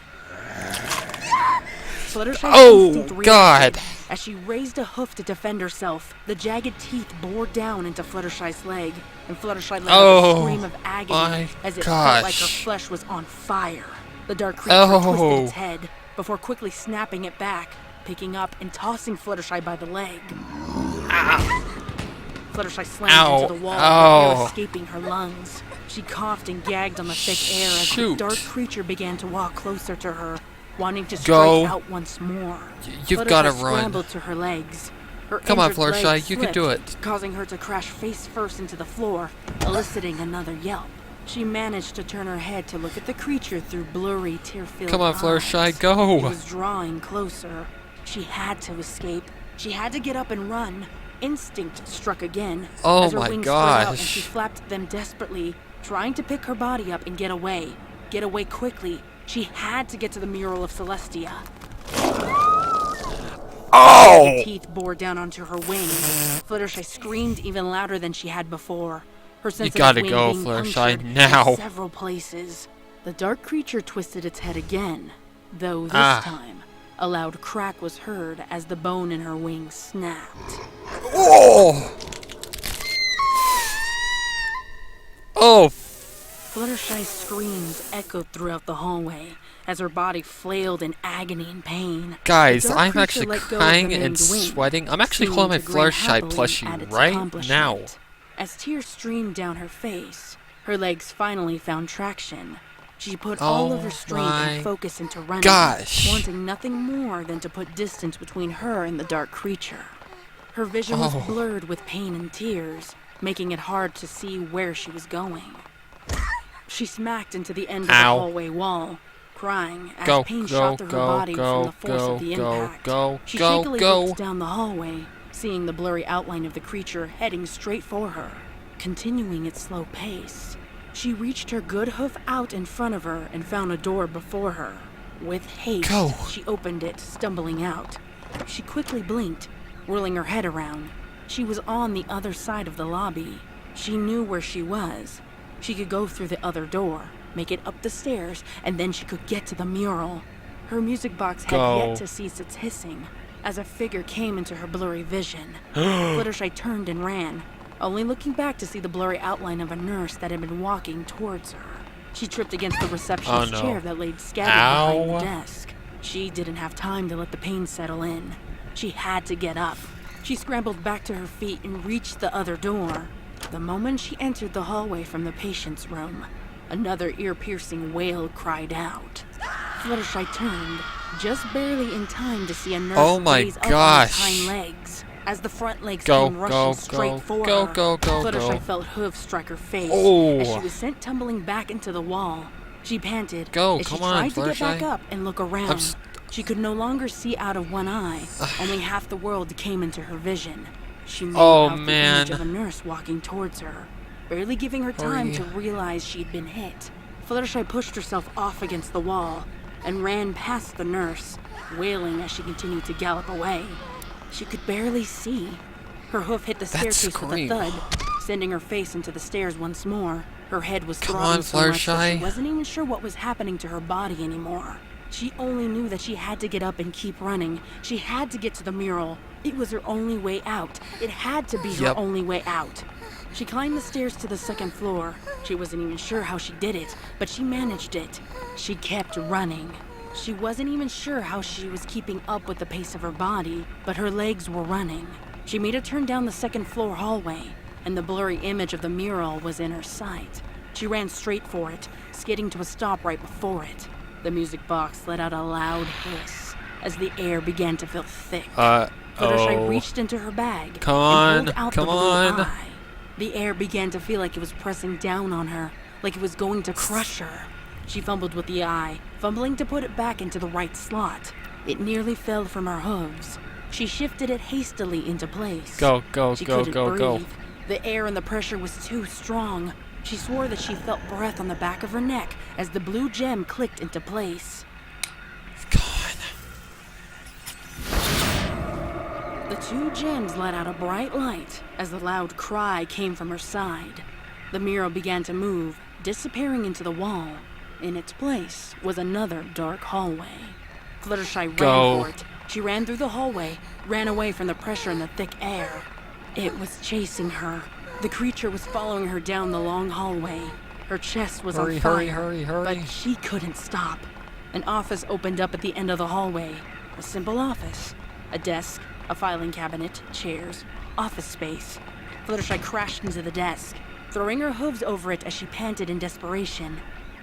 Speaker 2: Fluttershy's
Speaker 1: Oh,
Speaker 2: instinct reacted.
Speaker 1: God.
Speaker 2: As she raised a hoof to defend herself, the jagged teeth bore down into Fluttershy's leg, and Fluttershy let out
Speaker 1: Oh,
Speaker 2: a scream of agony
Speaker 1: my
Speaker 2: as it felt like her
Speaker 1: gosh.
Speaker 2: flesh was on fire. The dark creature
Speaker 1: Oh.
Speaker 2: twisted its head before quickly snapping it back, picking up and tossing Fluttershy by the leg. Fluttershy slammed
Speaker 1: Ow.
Speaker 2: into the wall,
Speaker 1: Ow.
Speaker 2: with air escaping her lungs. She coughed and gagged on the thick air as
Speaker 1: Shoot.
Speaker 2: the dark creature began to walk closer to her, wanting to strike
Speaker 1: Go.
Speaker 2: out once more.
Speaker 1: You've
Speaker 2: Fluttershy
Speaker 1: gotta run.
Speaker 2: scrambled to her legs. Her
Speaker 1: Come on,
Speaker 2: injured leg
Speaker 1: Fluttershy, you can do
Speaker 2: slipped,
Speaker 1: it.
Speaker 2: causing her to crash face first into the floor, eliciting another yelp. She managed to turn her head to look at the creature through blurry, tear-filled
Speaker 1: Come on,
Speaker 2: eyes.
Speaker 1: Fluttershy, go.
Speaker 2: It was drawing closer. She had to escape. She had to get up and run. Instinct struck again
Speaker 1: Oh
Speaker 2: as her
Speaker 1: my
Speaker 2: wings spread out and
Speaker 1: gosh.
Speaker 2: she flapped them desperately, trying to pick her body up and get away. Get away quickly. She had to get to the mural of Celestia.
Speaker 1: Oh!
Speaker 2: The teeth bore down onto her wings. Fluttershy screamed even louder than she had before. Her sensitive
Speaker 1: gotta
Speaker 2: wing
Speaker 1: go,
Speaker 2: being
Speaker 1: Fluttershy,
Speaker 2: punctured
Speaker 1: now.
Speaker 2: in several places. The dark creature twisted its head again, though this time a loud crack was heard as the bone in her wing snapped.
Speaker 1: Oh! Oh!
Speaker 2: Fluttershy's screams echoed throughout the hallway as her body flailed in agony and pain.
Speaker 1: Guys,
Speaker 2: The dark
Speaker 1: I'm
Speaker 2: creature
Speaker 1: actually
Speaker 2: let go of the
Speaker 1: crying
Speaker 2: man's
Speaker 1: and
Speaker 2: wing,
Speaker 1: sweating. I'm actually
Speaker 2: seeming
Speaker 1: holding my
Speaker 2: to grin
Speaker 1: Fluttershy
Speaker 2: happily at
Speaker 1: plushie
Speaker 2: its
Speaker 1: right
Speaker 2: accomplishment.
Speaker 1: now.
Speaker 2: As tears streamed down her face, her legs finally found traction. She put all of her strength
Speaker 1: my
Speaker 2: and focus into running,
Speaker 1: gosh.
Speaker 2: wanting nothing more than to put distance between her and the dark creature. Her vision was
Speaker 1: Oh.
Speaker 2: blurred with pain and tears, making it hard to see where she was going. She smacked into the end of the
Speaker 1: Ow.
Speaker 2: hallway wall, crying as
Speaker 1: Go,
Speaker 2: pain
Speaker 1: go,
Speaker 2: shot through her
Speaker 1: go,
Speaker 2: body from
Speaker 1: go,
Speaker 2: the force
Speaker 1: go,
Speaker 2: of the
Speaker 1: go,
Speaker 2: impact.
Speaker 1: go,
Speaker 2: She
Speaker 1: go,
Speaker 2: shakily
Speaker 1: go.
Speaker 2: looked down the hallway, seeing the blurry outline of the creature heading straight for her, continuing its slow pace. She reached her good hoof out in front of her and found a door before her. With haste,
Speaker 1: Go.
Speaker 2: she opened it, stumbling out. She quickly blinked, whirling her head around. She was on the other side of the lobby. She knew where she was. She could go through the other door, make it up the stairs, and then she could get to the mural. Her music box had
Speaker 1: Go.
Speaker 2: yet to cease its hissing, as a figure came into her blurry vision. Fluttershy turned and ran, only looking back to see the blurry outline of a nurse that had been walking towards her. She tripped against the receptionist's chair that laid scattered behind the desk. She didn't have time to let the pain settle in. She had to get up. She scrambled back to her feet and reached the other door. The moment she entered the hallway from the patient's room, another ear-piercing wail cried out. Fluttershy turned, just barely in time to see a nurse raise up on his hind legs. As the front legs came rushing straight for her, Fluttershy felt hooves strike her face as she was sent tumbling back into the wall. She panted as she tried to get back up and look around. She could no longer see out of one eye. Only half the world came into her vision. She made out the image of a nurse walking towards her, barely giving her time to realize she'd been hit. Fluttershy pushed herself off against the wall and ran past the nurse, wailing as she continued to gallop away. She could barely see. Her hoof hit the staircase with a thud, sending her face into the stairs once more. Her head was throbbing so much that she wasn't even sure what was happening to her body anymore. She only knew that she had to get up and keep running. She had to get to the mural. It was her only way out. It had to be her only way out. She climbed the stairs to the second floor. She wasn't even sure how she did it, but she managed it. She kept running. She wasn't even sure how she was keeping up with the pace of her body, but her legs were running. She made a turn down the second floor hallway, and the blurry image of the mural was in her sight. She ran straight for it, skidding to a stop right before it. The music box let out a loud hiss as the air began to feel thick. Fluttershy reached into her bag and pulled out the blue eye. The air began to feel like it was pressing down on her, like it was going to crush her. She fumbled with the eye, fumbling to put it back into the right slot. It nearly fell from her hooves. She shifted it hastily into place. Go. She couldn't breathe. The air and the pressure was too strong. She swore that she felt breath on the back of her neck as the blue gem clicked into place.
Speaker 1: God.
Speaker 2: The two gems let out a bright light as the loud cry came from her side. The mural began to move, disappearing into the wall. In its place was another dark hallway. Fluttershy ran for it. She ran through the hallway, ran away from the pressure in the thick air. It was chasing her. The creature was following her down the long hallway. Her chest was on fire,
Speaker 1: hurry.
Speaker 2: but she couldn't stop. An office opened up at the end of the hallway. A simple office. A desk, a filing cabinet, chairs, office space. Fluttershy crashed into the desk, throwing her hooves over it as she panted in desperation.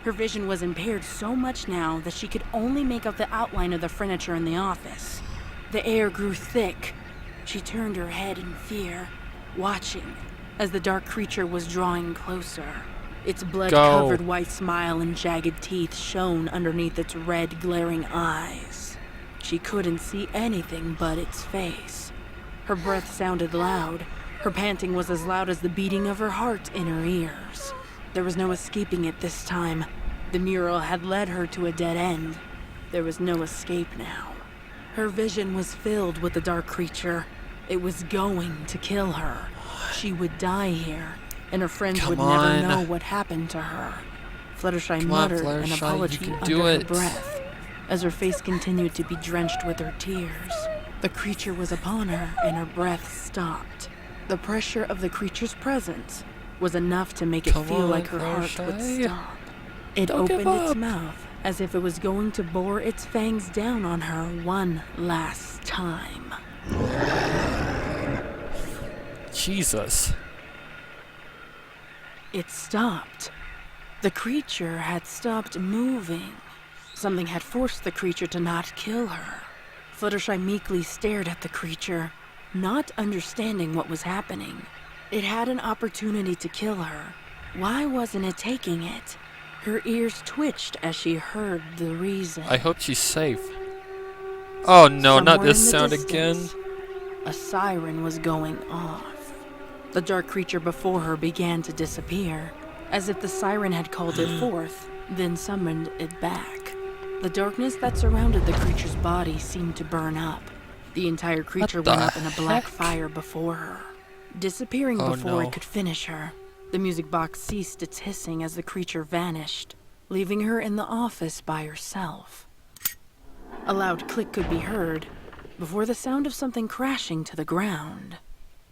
Speaker 2: Her vision was impaired so much now that she could only make out the outline of the furniture in the office. The air grew thick. She turned her head in fear, watching as the dark creature was drawing closer. Its blood-covered white smile and jagged teeth shone underneath its red, glaring eyes. She couldn't see anything but its face. Her breath sounded loud. Her panting was as loud as the beating of her heart in her ears. There was no escaping it this time. The mural had led her to a dead end. There was no escape now. Her vision was filled with the dark creature. It was going to kill her. She would die here, and her friends would never know what happened to her. Fluttershy muttered an apology under her breath as her face continued to be drenched with her tears. The creature was upon her, and her breath stopped. The pressure of the creature's presence was enough to make it feel like her heart would stop. It opened its mouth as if it was going to bore its fangs down on her one last time.
Speaker 1: Jesus.
Speaker 2: It stopped. The creature had stopped moving. Something had forced the creature to not kill her. Fluttershy meekly stared at the creature, not understanding what was happening. It had an opportunity to kill her. Why wasn't it taking it? Her ears twitched as she heard the reason.
Speaker 1: I hope she's safe. Oh no,
Speaker 2: Somewhere
Speaker 1: not this
Speaker 2: in the
Speaker 1: sound
Speaker 2: distance,
Speaker 1: again.
Speaker 2: A siren was going off. The dark creature before her began to disappear, as if the siren had called it forth, then summoned it back. The darkness that surrounded the creature's body seemed to burn up. The entire creature went up in a black fire before her, disappearing before it could finish her. The music box ceased its hissing as the creature vanished, leaving her in the office by herself. A loud click could be heard. before the sound of something crashing to the ground.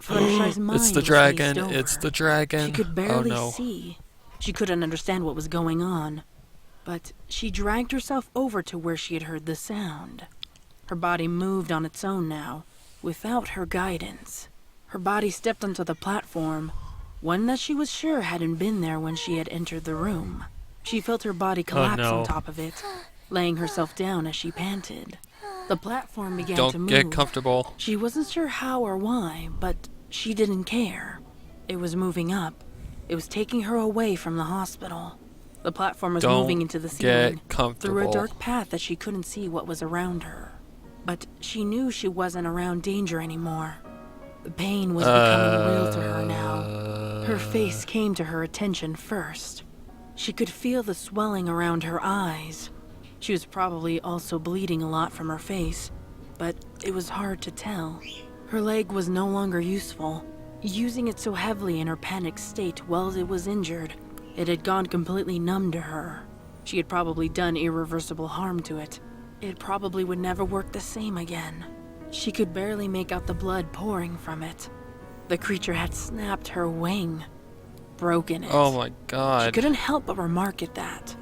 Speaker 2: Fluttershy's mind
Speaker 1: It's the
Speaker 2: was
Speaker 1: dragon.
Speaker 2: raced over.
Speaker 1: It's the dragon.
Speaker 2: She could barely
Speaker 1: oh no.
Speaker 2: see. She couldn't understand what was going on, but she dragged herself over to where she had heard the sound. Her body moved on its own now, without her guidance. Her body stepped onto the platform, one that she was sure hadn't been there when she had entered the room. She felt her body collapse
Speaker 1: no.
Speaker 2: on top of it, laying herself down as she panted. The platform began to
Speaker 1: Don't
Speaker 2: move.
Speaker 1: get comfortable.
Speaker 2: She wasn't sure how or why, but she didn't care. It was moving up. It was taking her away from the hospital. The platform was
Speaker 1: Don't
Speaker 2: moving into the ceiling,
Speaker 1: get comfortable.
Speaker 2: through a dark path that she couldn't see what was around her. But she knew she wasn't around danger anymore. The pain was becoming real to her now. Her face came to her attention first. She could feel the swelling around her eyes. She was probably also bleeding a lot from her face, but it was hard to tell. Her leg was no longer useful. Using it so heavily in her panicked state while it was injured, it had gone completely numb to her. She had probably done irreversible harm to it. It probably would never work the same again. She could barely make out the blood pouring from it. The creature had snapped her wing, broken it.
Speaker 1: Oh my
Speaker 2: She
Speaker 1: god.
Speaker 2: couldn't help but remark at that.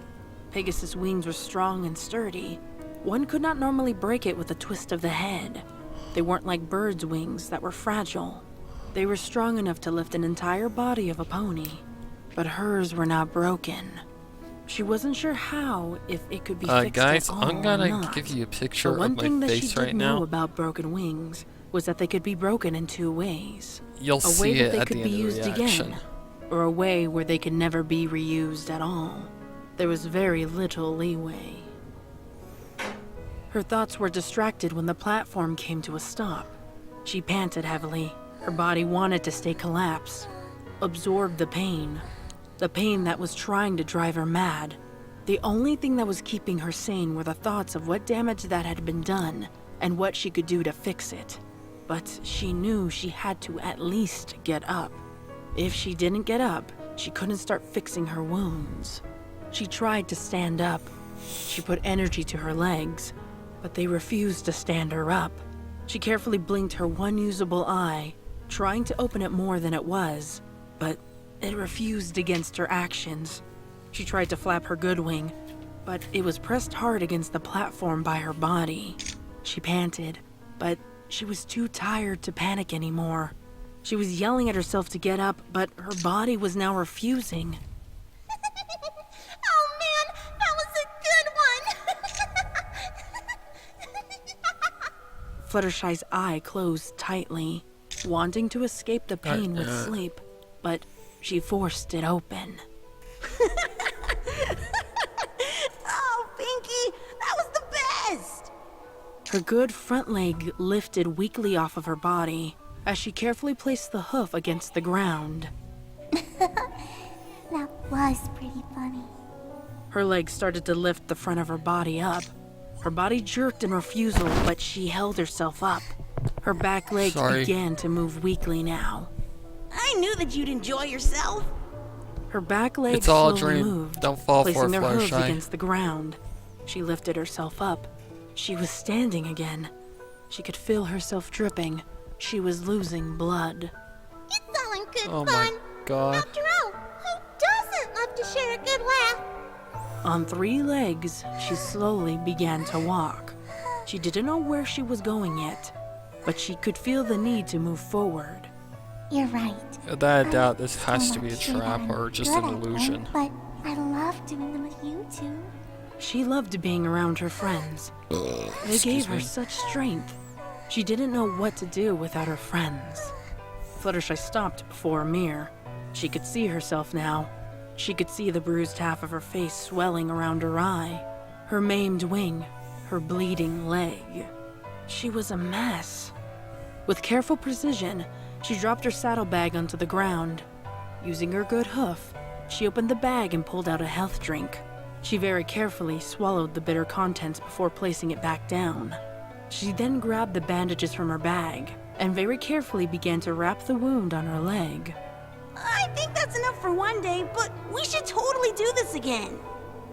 Speaker 2: Pegasus' wings were strong and sturdy. One could not normally break it with a twist of the head. They weren't like birds' wings that were fragile. They were strong enough to lift an entire body of a pony, but hers were not broken. She wasn't sure how, if it could be fixed
Speaker 1: guys,
Speaker 2: at all
Speaker 1: I'm
Speaker 2: or
Speaker 1: gonna
Speaker 2: not.
Speaker 1: give you a picture
Speaker 2: The one
Speaker 1: of
Speaker 2: thing
Speaker 1: my
Speaker 2: that she
Speaker 1: face
Speaker 2: did
Speaker 1: right
Speaker 2: know
Speaker 1: now.
Speaker 2: about broken wings was that they could be broken in two ways.
Speaker 1: You'll
Speaker 2: A
Speaker 1: see
Speaker 2: way that
Speaker 1: it
Speaker 2: they
Speaker 1: at
Speaker 2: could
Speaker 1: the
Speaker 2: be
Speaker 1: end of
Speaker 2: used
Speaker 1: the reaction.
Speaker 2: again, or a way where they could never be reused at all. There was very little leeway. Her thoughts were distracted when the platform came to a stop. She panted heavily. Her body wanted to stay collapsed, absorb the pain that was trying to drive her mad. The only thing that was keeping her sane were the thoughts of what damage that had been done and what she could do to fix it. But she knew she had to at least get up. If she didn't get up, she couldn't start fixing her wounds. She tried to stand up. She put energy to her legs, but they refused to stand her up. She carefully blinked her one usable eye, trying to open it more than it was, but it refused against her actions. She tried to flap her good wing, but it was pressed hard against the platform by her body. She panted, but she was too tired to panic anymore. She was yelling at herself to get up, but her body was now refusing.
Speaker 3: Oh man, that was a good one!
Speaker 2: Fluttershy's eye closed tightly, wanting to escape the pain with sleep, but she forced it open.
Speaker 4: Oh, Pinky, that was the best!
Speaker 2: Her good front leg lifted weakly off of her body as she carefully placed the hoof against the ground.
Speaker 3: That was pretty funny.
Speaker 2: Her legs started to lift the front of her body up. Her body jerked in refusal, but she held herself up. Her back legs began to move weakly now.
Speaker 4: I knew that you'd enjoy yourself.
Speaker 2: Her back legs
Speaker 1: It's all a
Speaker 2: slowly
Speaker 1: dream.
Speaker 2: moved,
Speaker 1: Don't fall for
Speaker 2: placing
Speaker 1: it,
Speaker 2: their hooves
Speaker 1: Fluttershy.
Speaker 2: against the ground. She lifted herself up. She was standing again. She could feel herself dripping. She was losing blood.
Speaker 3: It's all in good
Speaker 1: Oh
Speaker 3: fun.
Speaker 1: my god.
Speaker 3: After all, who doesn't love to share a good laugh?
Speaker 2: On 3 legs, she slowly began to walk. She didn't know where she was going yet, but she could feel the need to move forward.
Speaker 3: You're right.
Speaker 1: Without a doubt, this has to be a
Speaker 3: I'm not sure
Speaker 1: trap
Speaker 3: that
Speaker 1: or
Speaker 3: I'm
Speaker 1: just
Speaker 3: good
Speaker 1: an
Speaker 3: at them,
Speaker 1: illusion.
Speaker 3: But I love doing them with you two.
Speaker 2: She loved being around her friends. They gave her such strength. She didn't know what to do without her friends. Fluttershy stopped before a mirror. She could see herself now. She could see the bruised half of her face swelling around her eye, her maimed wing, her bleeding leg. She was a mess. With careful precision, she dropped her saddlebag onto the ground. Using her good hoof, she opened the bag and pulled out a health drink. She very carefully swallowed the bitter contents before placing it back down. She then grabbed the bandages from her bag and very carefully began to wrap the wound on her leg.
Speaker 4: I think that's enough for one day, but we should totally do this again.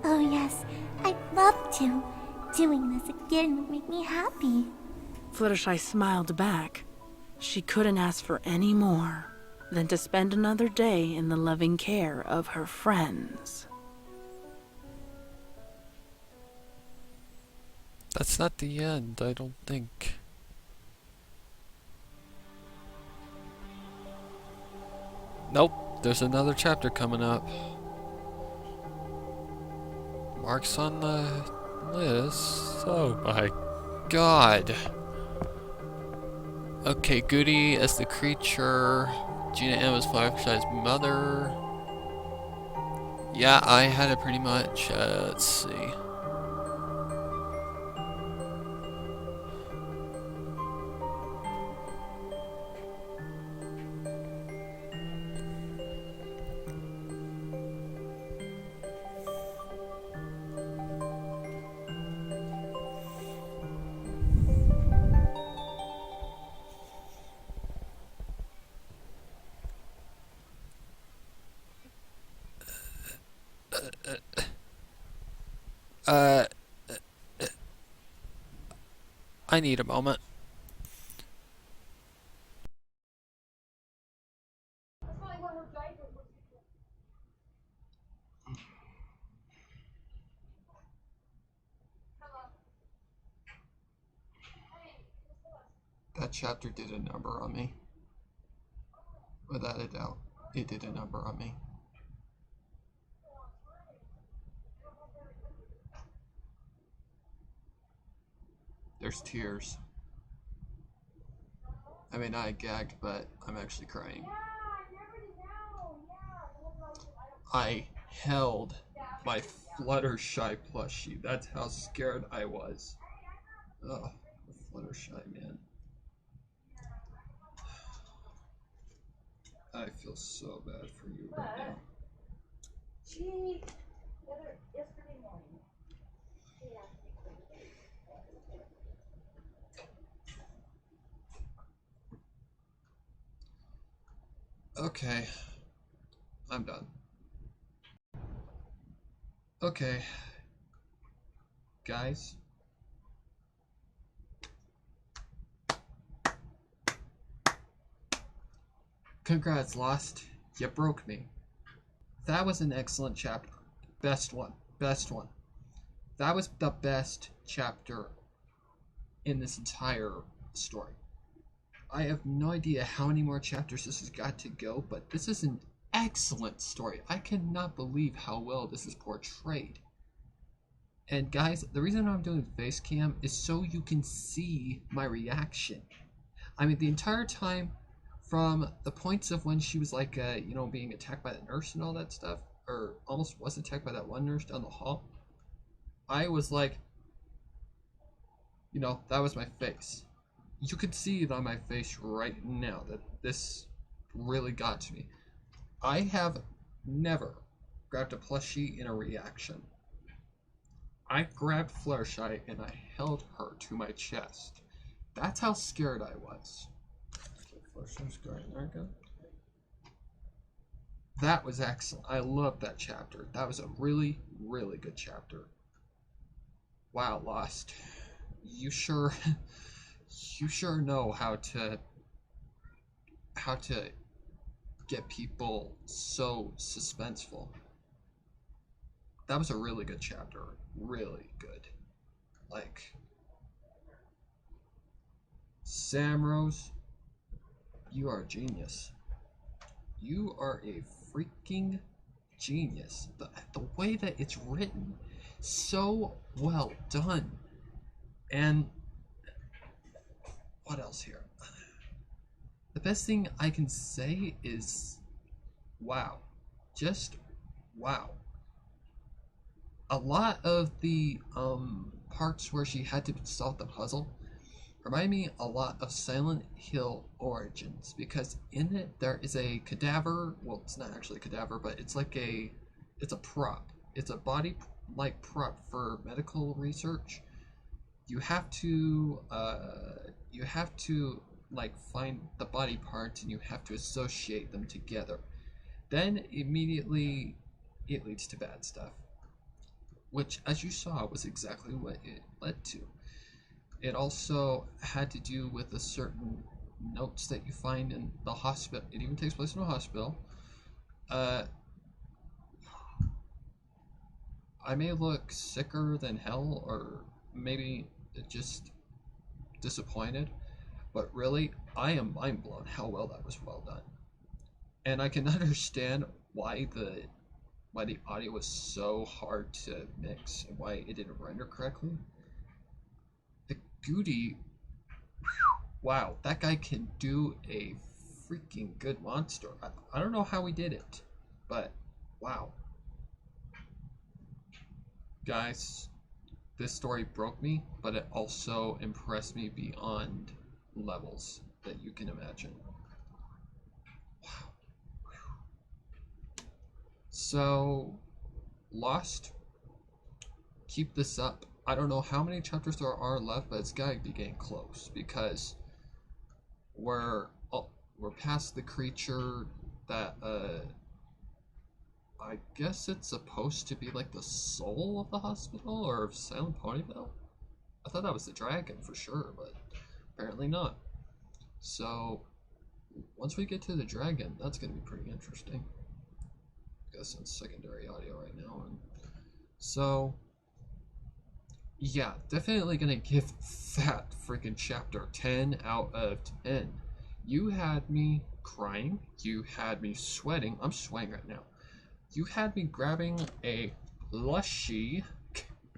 Speaker 3: Oh yes, I'd love to. Doing this again would make me happy.
Speaker 2: Fluttershy smiled back. She couldn't ask for any more than to spend another day in the loving care of her friends.
Speaker 1: That's not the end, I don't think. Nope, there's another chapter coming up. Mark's on the list. Oh my god. Okay, Goody as the creature. Gina M as Fluttershy's mother. Yeah, I had it pretty much. Let's see. I need a moment. That chapter did a number on me. Without a doubt, it did a number on me. There's tears. I mean, I gagged, but I'm actually crying. I held my Fluttershy plushie. That's how scared I was. Oh, Fluttershy, man. I feel so bad for you right now. Okay, I'm done. Okay, guys. Congrats, Lost. You broke me. That was an excellent chapter. Best one. Best one. That was the best chapter in this entire story. I have no idea how many more chapters this has got to go, but this is an excellent story. I cannot believe how well this is portrayed. And guys, the reason I'm doing face cam is so you can see my reaction. I mean, the entire time from the points of when she was like, you know, being attacked by the nurse and all that stuff, or almost was attacked by that one nurse down the hall, I was like, you know, that was my face. You could see it on my face right now that this really got to me. I have never grabbed a plushie in a reaction. I grabbed Fluttershy and I held her to my chest. That's how scared I was. Fluttershy's going there again. That was excellent. I loved that chapter. That was a really, really good chapter. Wow, Lost. You sure know how to get people so suspenseful. That was a really good chapter. Really good. Like, Samrose, you are a genius. You are a freaking genius. The way that it's written, so well done. And what else here? The best thing I can say is wow. Just wow. A lot of the parts where she had to solve the puzzle remind me a lot of Silent Hill Origins, because in it there is a cadaver. Well, it's not actually a cadaver, but it's like it's a prop. It's a body like prop for medical research. You have to like find the body parts and you have to associate them together. Then immediately it leads to bad stuff, which, as you saw, was exactly what it led to. it also had to do with a certain notes that you find in the hospital. It even takes place in a hospital. I may look sicker than hell, or maybe just disappointed, but really, I am mind blown how well that was well done. And I can understand why the audio was so hard to mix and why it didn't render correctly. The Goody, wow, that guy can do a freaking good monster. I don't know how he did it, but wow. Guys, this story broke me, but it also impressed me beyond levels that you can imagine. Wow. So, Lost, keep this up. I don't know how many chapters there are left, but it's gotta be getting close, because we're past the creature that I guess it's supposed to be like the soul of the hospital or of Silent Ponyville. I thought that was the dragon for sure, but apparently not. So once we get to the dragon, that's gonna be pretty interesting. I guess it's secondary audio right now. And so yeah, definitely gonna give that freaking chapter 10 out of 10. You had me crying, you had me sweating. I'm sweating right now. You had me grabbing a Fluttershy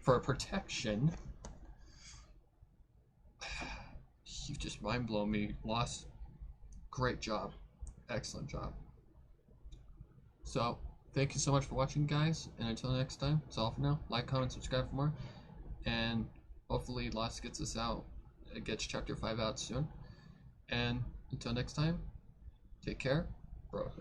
Speaker 1: for protection. You just mind blown me. Lost. Great job. Excellent job. So, thank you so much for watching, guys. And until next time, it's all for now. Like, comment, subscribe for more. And hopefully Lost gets us out. It gets chapter 5 out soon. And until next time, take care. Bro.